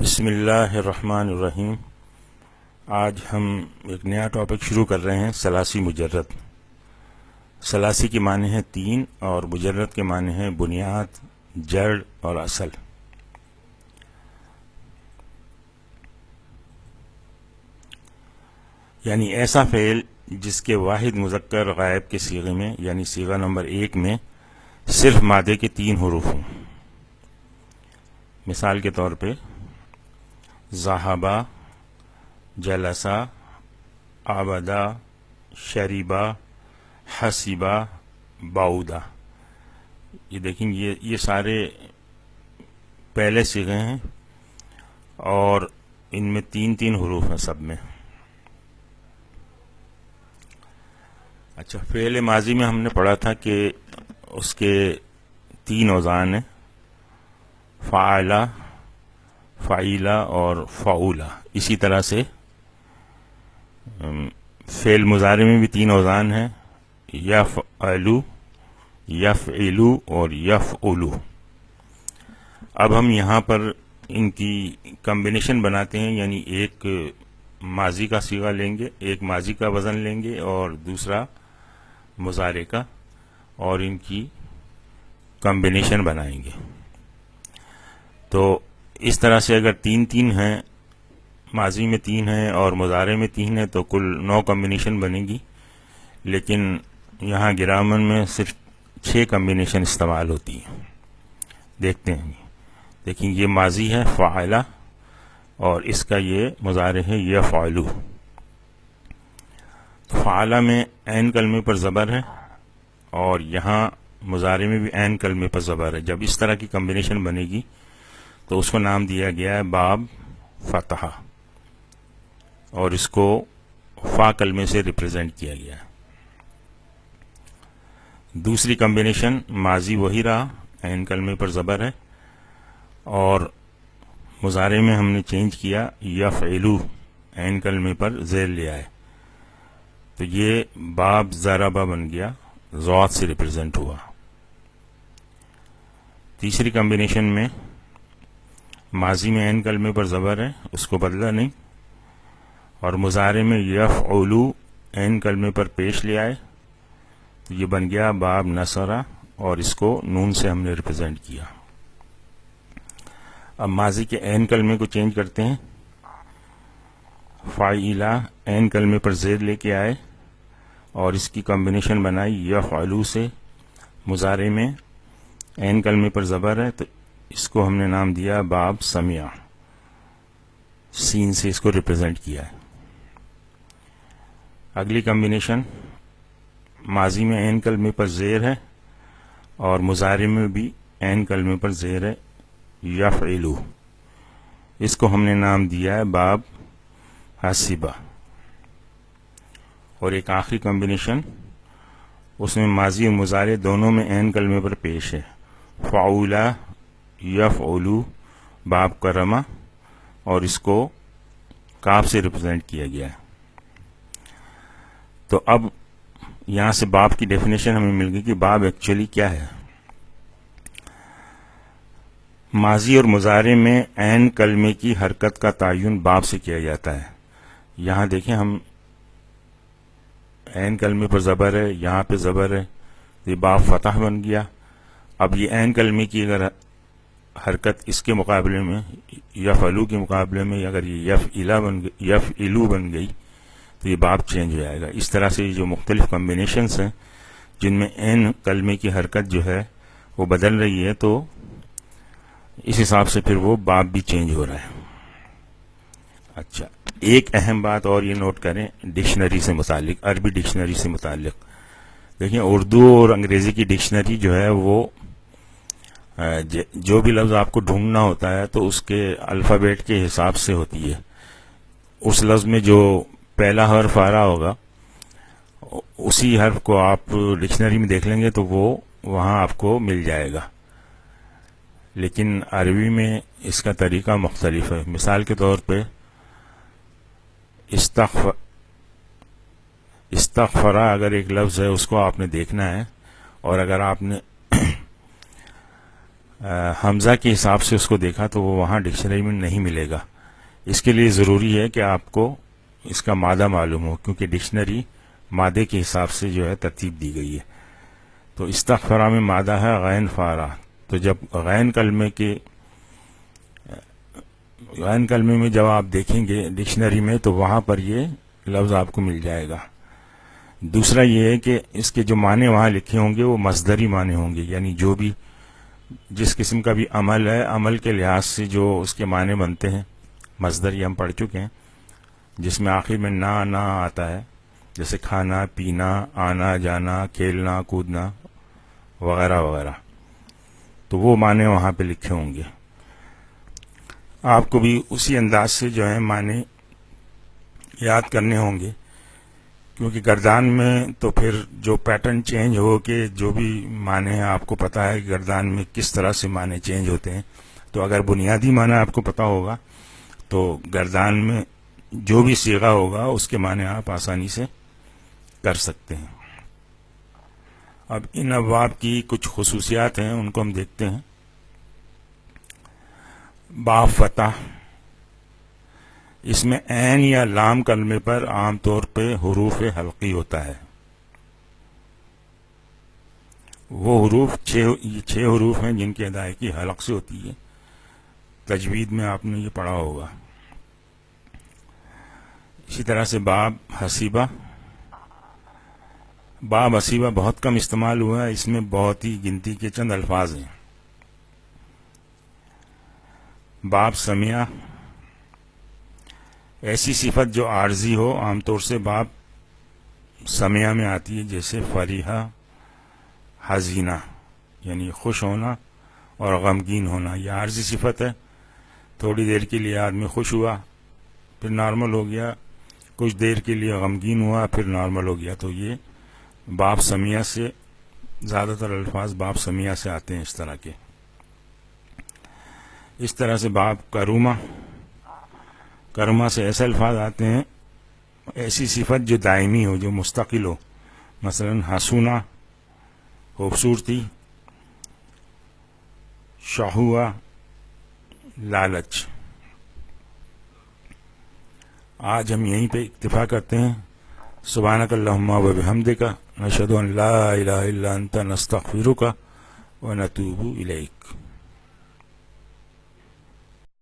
بسم اللہ الرحمن الرحیم۔ آج ہم ایک نیا ٹاپک شروع کر رہے ہیں، ثلاثی مجرد۔ ثلاثی کے معنی ہیں تین اور مجرد کے معنی ہیں بنیاد، جڑ اور اصل۔ یعنی ایسا فعل جس کے واحد مذکر غائب کے صیغے میں یعنی صیغہ نمبر 1 میں صرف مادے کے 3 حروف ہوں۔ مثال کے طور پہ ذہبا، جلسا، عبدا، شریبا، حسیبا، باؤدا۔ یہ دیکھیں، یہ سارے پہلے صیغے ہیں اور ان میں 3 حروف ہیں سب میں۔ اچھا، فعل ماضی میں ہم نے پڑھا تھا کہ اس کے 3 اوزان ہیں، فعلا، فعیلا اور فعولا۔ اسی طرح سے فعل مضارع میں بھی 3 اوزان ہیں، یفعلو، یفعلو اور یفعلو۔ اب ہم یہاں پر ان کی کمبینیشن بناتے ہیں، یعنی ایک ماضی کا صیغہ لیں گے، ایک ماضی کا وزن لیں گے اور دوسرا مضارع کا، اور ان کی کمبینیشن بنائیں گے۔ تو اس طرح سے اگر 3 ہیں، ماضی میں 3 ہیں اور مضارع میں 3 ہیں، تو کل 9 کمبینیشن بنے گی، لیکن یہاں گرامر میں صرف 6 کمبینیشن استعمال ہوتی ہیں۔ دیکھتے ہیں، دیکھیں یہ ماضی ہے فعلا اور اس کا یہ مضارع ہے یفعلو۔ فعلا میں عین کلمے پر زبر ہے اور یہاں مضارع میں بھی عین کلمے پر زبر ہے۔ جب اس طرح کی کمبینیشن بنے گی تو اس کو نام دیا گیا ہے باب فتحہ، اور اس کو فا کلمے سے ریپرزینٹ کیا گیا ہے۔ دوسری کمبینیشن ماضی وہی رہا، عین کلمے پر زبر ہے، اور مضارع میں ہم نے چینج کیا، یفعلو عین کلمے پر زیر لیا ہے، تو یہ باب ضربہ بن گیا، ضاد سے ریپرزینٹ ہوا۔ تیسری کمبینیشن میں ماضی میں عین کلمے پر زبر ہے، اس کو بدلا نہیں، اور مضارع میں یفعلو عین کلمے پر پیش لے آئے، تو یہ بن گیا باب نصرہ، اور اس کو نون سے ہم نے ریپرزینٹ کیا۔ اب ماضی کے عین کلمے کو چینج کرتے ہیں، فعیلا عین کلمے پر زیر لے کے آئے اور اس کی کمبینیشن بنائی یفعلو سے۔ مضارع میں عین کلمے پر زبر ہے تو اس کو ہم نے نام دیا باب سمع، سین سے اس کو ریپرزینٹ کیا ہے۔ اگلی کمبینیشن ماضی میں عین کلمے پر زیر ہے اور مضارع میں بھی عین کلمے پر زیر ہے، یفعلو، اس کو ہم نے نام دیا ہے باب حسیبہ۔ اور ایک آخری کمبینیشن، اس میں ماضی اور مضارع دونوں میں عین کلمے پر پیش ہے، فعولا، یفعلو، باب کرما، اور اس کو کاف سے ریپرزینٹ کیا گیا ہے۔ تو اب یہاں سے باب کی ڈیفینیشن ہمیں مل گئی کہ باب ایکچولی کیا ہے۔ ماضی اور مضارع میں عین کلمے کی حرکت کا تعین باب سے کیا جاتا ہے۔ یہاں دیکھیں، ہم عین کلمے پر زبر ہے، یہاں پہ زبر ہے، یہ باب فتح بن گیا۔ اب یہ عین کلمے کی اگر حرکت اس کے مقابلے میں، یفعلو کے مقابلے میں اگر یہ یفعلو بن گئی تو یہ باب چینج ہو جائے گا۔ اس طرح سے جو مختلف کمبینیشنز ہیں جن میں عین کلمے کی حرکت جو ہے وہ بدل رہی ہے، تو اس حساب سے پھر وہ باب بھی چینج ہو رہا ہے۔ اچھا، ایک اہم بات اور یہ نوٹ کریں ڈکشنری سے متعلق، عربی ڈکشنری سے متعلق۔ دیکھیں، اردو اور انگریزی کی ڈکشنری جو ہے وہ جو بھی لفظ آپ کو ڈھونڈنا ہوتا ہے تو اس کے الفابیٹ کے حساب سے ہوتی ہے۔ اس لفظ میں جو پہلا حرف آ رہا ہوگا اسی حرف کو آپ ڈکشنری میں دیکھ لیں گے تو وہ وہاں آپ کو مل جائے گا، لیکن عربی میں اس کا طریقہ مختلف ہے۔ مثال کے طور پہ استغفرا اگر ایک لفظ ہے، اس کو آپ نے دیکھنا ہے، اور اگر آپ نے حمزہ کے حساب سے اس کو دیکھا تو وہ وہاں ڈکشنری میں نہیں ملے گا. اس کے لیے ضروری ہے کہ آپ کو اس کا مادہ معلوم ہو، کیونکہ ڈکشنری مادے کے حساب سے جو ہے ترتیب دی گئی ہے. تو استغفرا میں مادہ ہے غین فارا، تو جب غین کلمے میں جب آپ دیکھیں گے ڈکشنری میں تو وہاں پر یہ لفظ آپ کو مل جائے گا. دوسرا یہ ہے کہ اس کے جو معنی وہاں لکھے ہوں گے وہ مصدری معنی ہوں گے، یعنی جو بھی جس قسم کا بھی عمل ہے، عمل کے لحاظ سے جو اس کے معنی بنتے ہیں. مصدر یہ ہم پڑھ چکے ہیں جس میں آخر میں نہ آتا ہے، جیسے کھانا پینا، آنا جانا، کھیلنا کودنا وغیرہ وغیرہ. تو وہ معنی وہاں پہ لکھے ہوں گے. آپ کو بھی اسی انداز سے جو ہے معنی یاد کرنے ہوں گے، کیونکہ گردان میں تو پھر جو پیٹرن چینج ہو کے جو بھی معنی ہیں آپ کو پتا ہے کہ گردان میں کس طرح سے معنی چینج ہوتے ہیں. تو اگر بنیادی معنی آپ کو پتا ہوگا تو گردان میں جو بھی صیغہ ہوگا اس کے معنی آپ آسانی سے کر سکتے ہیں. اب ان ابواب کی کچھ خصوصیات ہیں، ان کو ہم دیکھتے ہیں. باب فتح، اس میں عین یا لام کلمے پر عام طور پہ حروف حلقی ہوتا ہے. وہ حروف چھ حروف ہیں جن کی ادائیگی حلق سے ہوتی ہے. تجوید میں آپ نے یہ پڑھا ہوگا. اسی طرح سے باب حسیبہ، باب حسیبہ بہت کم استعمال ہوا ہے، اس میں بہت ہی گنتی کے چند الفاظ ہیں. باب سمیہ، ایسی صفت جو عارضی ہو، عام طور سے باب سمیہ میں آتی ہے، جیسے فریحہ حزینہ، یعنی خوش ہونا اور غمگین ہونا. یہ عارضی صفت ہے. تھوڑی دیر کے لیے آدمی خوش ہوا پھر نارمل ہو گیا، کچھ دیر کے لیے غمگین ہوا پھر نارمل ہو گیا. تو یہ باب سمیہ سے، زیادہ تر الفاظ باب سمیہ سے آتے ہیں اس طرح کے. اس طرح سے باب کرما سے ایسے الفاظ آتے ہیں، ایسی صفت جو دائمی ہو، جو مستقل ہو. مثلا حسونہ خوبصورتی، شہوہ لالچ. آج ہم یہیں پہ اکتفا کرتے ہیں. سبحانک اللہم و بحمدک، نشہد ان لا الہ الا انت، نستغفرک و نتوب الیک.